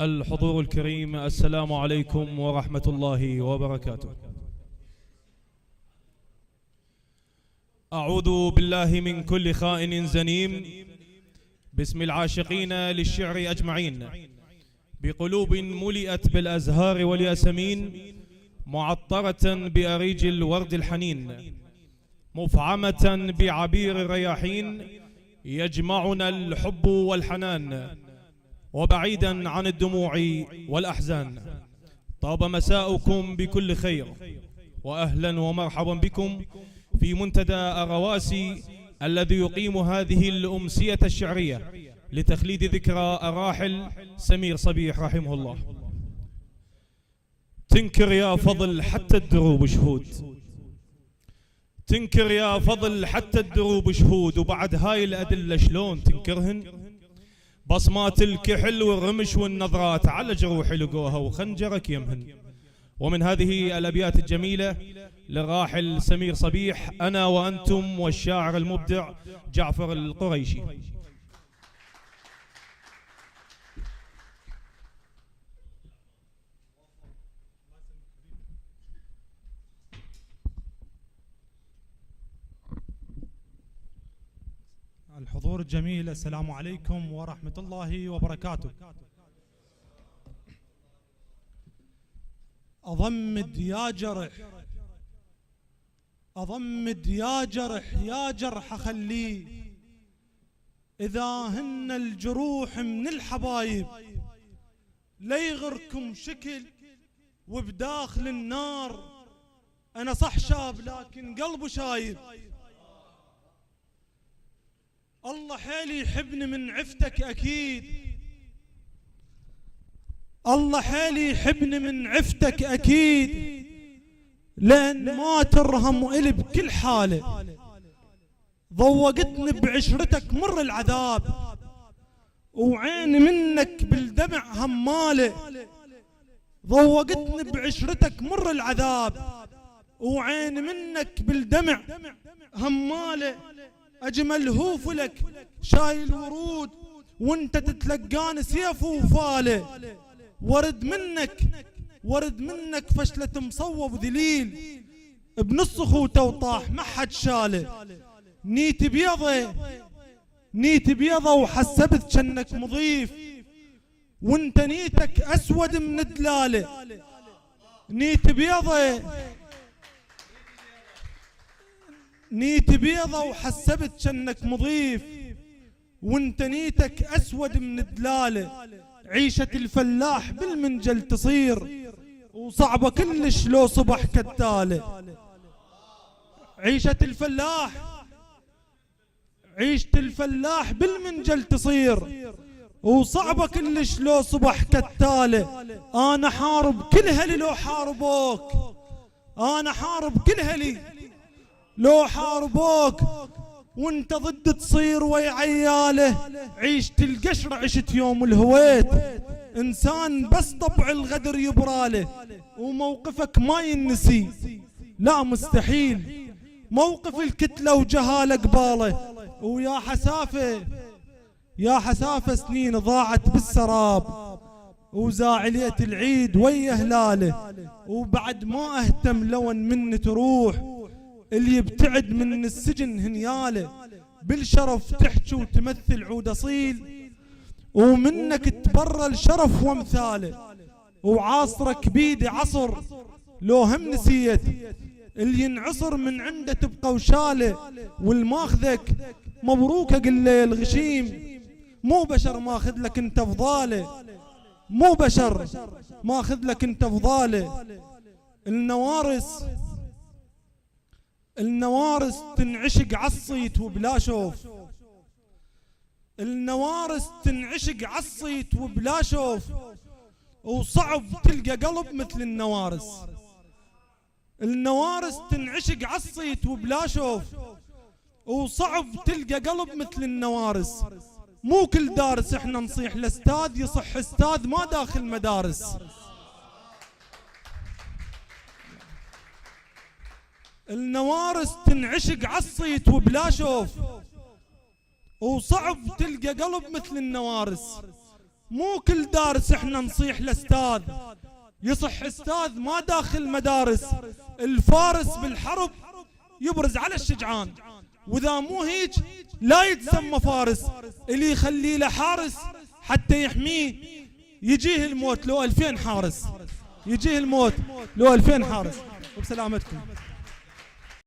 الحضور الكريم، السلام عليكم ورحمة الله وبركاته. أعوذ بالله من كل خائن زنيم، باسم العاشقين للشعر أجمعين، بقلوب ملئت بالأزهار والياسمين، معطرة بأريج الورد الحنين، مفعمة بعبير الرياحين، يجمعنا الحب والحنان، وبعيدا عن الدموع والأحزان. طاب مساؤكم بكل خير، وأهلا ومرحبا بكم في منتدى أغواسي الذي يقيم هذه الأمسية الشعرية لتخليد ذكرى الراحل سمير صبيح رحمه الله. تنكر يا فضل حتى الدروب شهود، تنكر يا فضل حتى الدروب شهود، وبعد هاي الأدلة شلون تنكرهن؟ بصمات الكحل والرمش والنظرات على جروحي لقوها وخنجرك يمهن. ومن هذه الأبيات الجميلة للراحل سمير صبيح، أنا وأنتم والشاعر المبدع جعفر القريشي. الحضور الجميل، السلام عليكم ورحمة الله وبركاته. أضمد يا جرح، أضمد يا جرح، يا جرح خليه، إذا هن الجروح من الحبايب لا يغركم شكل وبداخل النار. أنا صح شاب لكن قلبه شايب. الله حيلي يحبني من عفتك أكيد، الله حيلي يحبني من عفتك أكيد، لأن ما ترهم وإلي بكل حالة. ضوقتني بعشرتك مر العذاب، وعيني منك بالدمع همالة. ضوقتني بعشرتك مر العذاب، وعيني منك بالدمع همالة. أجمل هوف لك شايل ورود، وانت تتلقاني سيف وفالة. ورد منك، ورد منك فشلة مصوب ذليل، بنص خوته وطاح ما حد شاله. نيتي بيضة، نيتي بيضة وحسبت شنك مضيف، وانت نيتك أسود من دلالة. نيتي بيضة، نيتي بيضة وحسبت شنك مضيف، وانت نيتك أسود من دلالة. عيشة الفلاح بالمنجل تصير، وصعبة كلش لو صبح كتالة. عيشة الفلاح، عيشة الفلاح بالمنجل تصير، وصعبة كلش لو صبح كتالة. أنا حارب كل هلي لو حاربوك، أنا حارب كل هلي لو حاربوك، وانت ضد تصير ويا عياله. عيشة القشر عشت يوم الهويت، انسان بس طبع الغدر يبراله، وموقفك ما ينسي لا مستحيل، موقف الكتلة وجهاله قباله. ويا حسافة، يا حسافة سنين ضاعت بالسراب، وزاعلية العيد ويا هلاله، وبعد ما اهتم لون مني تروح. اللي يبتعد من السجن هنياله، بالشرف تحكي وتمثل عود اصيل، ومنك تبرى الشرف وامثاله. وعاصرك بيدي عصر لو هم نسيت، اللي ينعصر من عنده تبقى وشاله. والماخذك مبروك اقول له الغشيم، مو بشر ماخذ لك انت فضاله، مو بشر ماخذ لك انت فضاله. النوارس، النوارس تنعشق عالصيت وبلا شوف، النوارس تنعشق عالصيت وبلا شوف، وصعب تلقى قلب مثل النوارس. النوارس تنعشق عالصيت وبلا شوف، وصعب تلقى قلب مثل النوارس. مو كل دارس احنا نصيح لاستاذ، يصح استاذ ما داخل مدارس. النوارس تنعشق عالصيت وبلا شوف، وصعب تلقى قلب مثل النوارس. مو كل دارس احنا نصيح لاستاذ، يصح استاذ ما داخل مدارس. الفارس بالحرب يبرز على الشجعان، واذا مو هيك لا يتسمى فارس. اللي يخلي له حارس حتى يحميه يجيه الموت لو 2000 حارس، يجيه الموت لو 2000 حارس. وبسلامتكم.